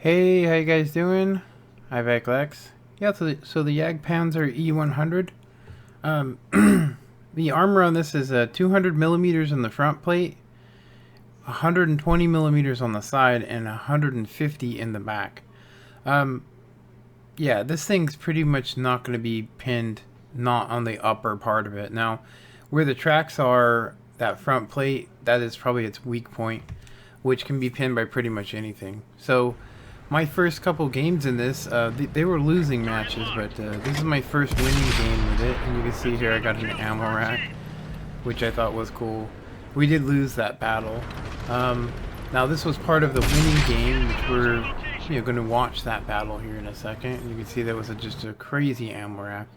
Hey, how you guys doing? Hi, Lex. Yeah, so the Jagdpanzer E100. Um, the armor on this is 200 millimeters in the front plate, 120 millimeters on the side, and 150 in the back. Um, yeah, this thing's pretty much not going to be pinned, not on the upper part of it. Now, where the tracks are, that front plate, that is probably its weak point, which can be pinned by pretty much anything. So, my first couple games in this, they were losing matches, but this is my first winning game with it. And you can see here I got an ammo rack, which I thought was cool. We did lose that battle. Now this was part of the winning game, which we're going to watch that battle here in a second. And you can see that was just a crazy ammo rack.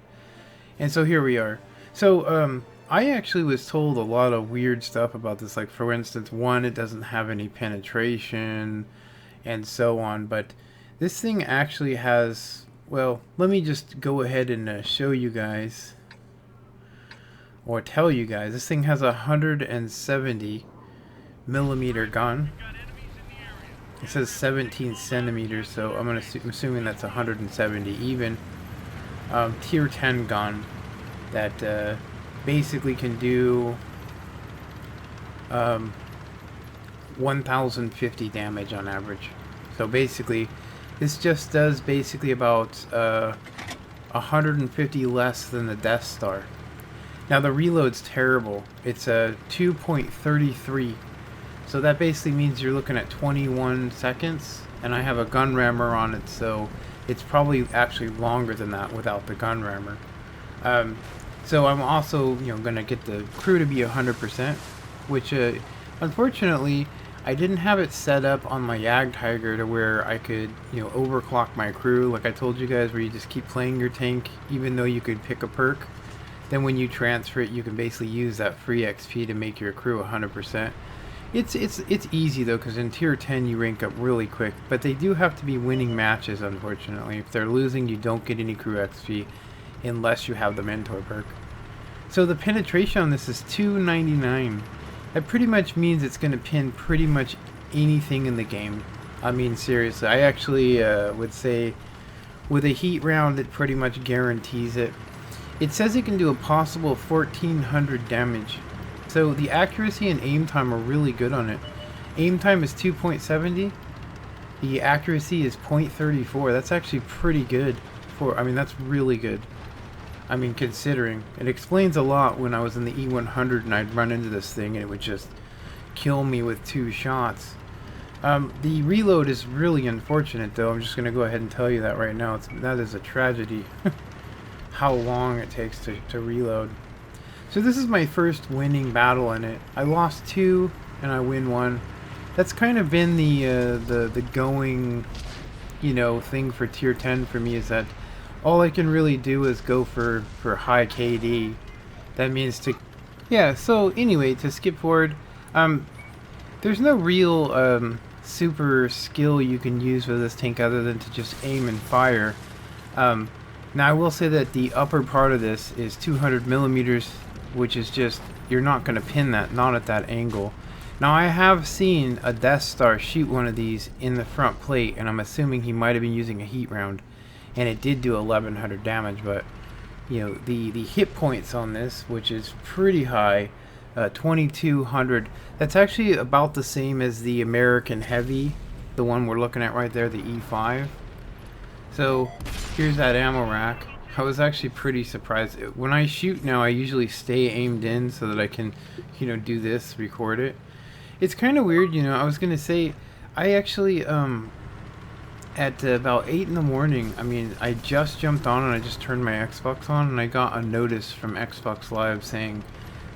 And so here we are. So I actually was told a lot of weird stuff about this. Like for instance, one, it doesn't have any penetration and so on, but this thing actually has, well, let me just go ahead and show you guys, or tell you guys, this thing has a 170 millimeter gun. It says 17 centimeters, so I'm assuming that's 170 even. Tier 10 gun that basically can do 1050 damage on average. So basically this just does basically about 150 less than the Death Star. Now the reload's terrible. It's a 2.33, so that basically means you're looking at 21 seconds, and I have a gun rammer on it, so it's probably actually longer than that without the gun rammer. So I'm also gonna get the crew to be 100%, which unfortunately I didn't have it set up on my Jagdtiger to where I could, overclock my crew, like I told you guys, where you just keep playing your tank even though you could pick a perk. Then when you transfer it, you can basically use that free XP to make your crew 100%. It's easy though, because in tier 10 you rank up really quick, but they do have to be winning matches, unfortunately. If they're losing, you don't get any crew XP unless you have the mentor perk. So the penetration on this is 299. That pretty much means it's going to pin pretty much anything in the game. I mean, seriously, I actually would say with a heat round it pretty much guarantees it. It says it can do a possible 1400 damage. So the accuracy and aim time are really good on it. Aim time is 2.70. The accuracy is 0.34. That's actually pretty good I mean, that's really good. I mean, considering. It explains a lot when I was in the E100 and I'd run into this thing and it would just kill me with 2 shots. The reload is really unfortunate though. I'm just going to go ahead and tell you that right now. That is a tragedy. How long it takes to reload. So this is my first winning battle in it. I lost 2 and I win 1. That's kind of been the going, thing for tier 10 for me, is that all I can really do is go for high KD. That means to... Yeah, so anyway, to skip forward, there's no real super skill you can use with this tank other than to just aim and fire. Now I will say that the upper part of this is 200 millimeters, which is just, you're not going to pin that, not at that angle. Now I have seen a Death Star shoot one of these in the front plate, and I'm assuming he might have been using a heat round. And it did do 1100 damage, but the hit points on this, which is pretty high, 2200. That's actually about the same as the American Heavy, the one we're looking at right there, the E5. So here's that ammo rack. I was actually pretty surprised. When I shoot now, I usually stay aimed in so that I can, do this, record it. It's kind of weird, I was gonna say, I actually at about 8 in the morning, I mean, I just jumped on and I just turned my Xbox on and I got a notice from Xbox Live saying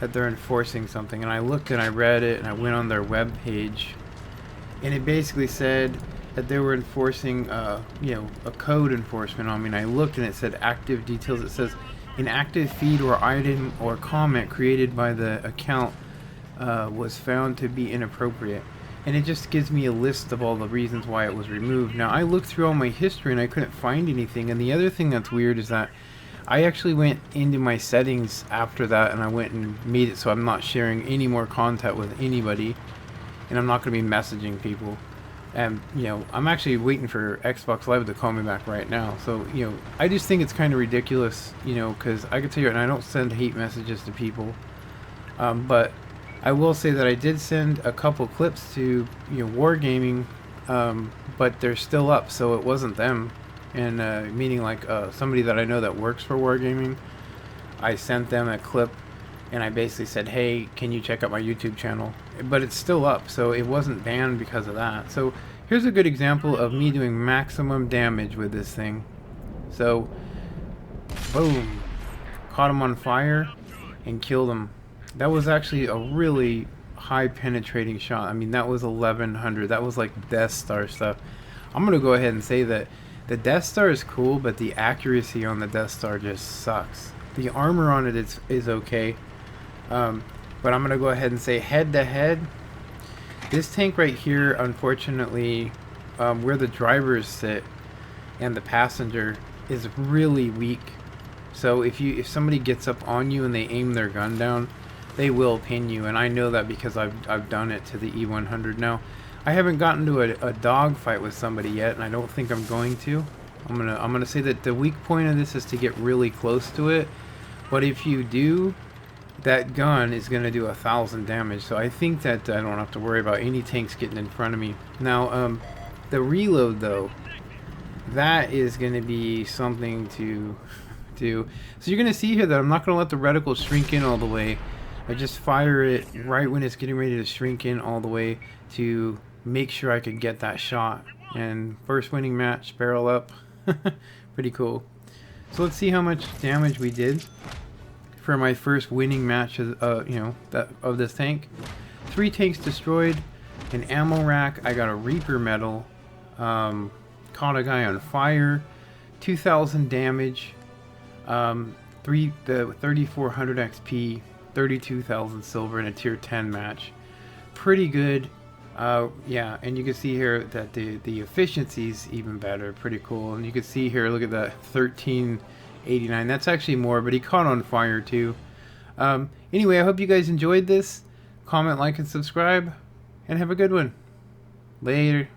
that they're enforcing something, and I looked and I read it and I went on their web page and it basically said that they were enforcing a code enforcement on me, and I looked and it said active details. It says an active feed or item or comment created by the account was found to be inappropriate. And it just gives me a list of all the reasons why it was removed. Now, I looked through all my history and I couldn't find anything. And the other thing that's weird is that I actually went into my settings after that and I went and made it so I'm not sharing any more content with anybody. And I'm not going to be messaging people. And, you know, I'm actually waiting for Xbox Live to call me back right now. So, you know, I just think it's kind of ridiculous, you know, because I can tell you, and I don't send hate messages to people. But I will say that I did send a couple clips to, you know, Wargaming, but they're still up, so it wasn't them. And meaning like somebody that I know that works for Wargaming, I sent them a clip, and I basically said, hey, can you check out my YouTube channel? But it's still up, so it wasn't banned because of that. So here's a good example of me doing maximum damage with this thing. So, boom, caught him on fire and killed him. That was actually a really high penetrating shot. I mean, that was 1100. That was like Death Star stuff. I'm gonna go ahead and say that the Death Star is cool, but the accuracy on the Death Star just sucks. The armor on it is okay, but I'm gonna go ahead and say head to head, this tank right here, unfortunately, where the drivers sit and the passenger is really weak. So if somebody gets up on you and they aim their gun down, they will pin you, and I know that because I've done it to the E100. Now, I haven't gotten to a dog fight with somebody yet, and I don't think I'm going to. I'm gonna say that the weak point of this is to get really close to it. But if you do, that gun is going to do 1,000 damage. So I think that I don't have to worry about any tanks getting in front of me. Now, the reload, though, that is going to be something to do. So you're going to see here that I'm not going to let the reticle shrink in all the way. I just fire it right when it's getting ready to shrink in all the way to make sure I can get that shot. And first winning match, barrel up. Pretty cool. So let's see how much damage we did for my first winning match of, of this tank. 3 tanks destroyed, an ammo rack. I got a Reaper medal. Caught a guy on fire. 2,000 damage. The 3,400 XP. 32,000 silver in a tier 10 match. Pretty good. Yeah, and you can see here that the efficiency's even better. Pretty cool. And you can see here, look at that, 1389. That's actually more, but he caught on fire too. Anyway, I hope you guys enjoyed this. Comment, like, and subscribe, and have a good one. Later.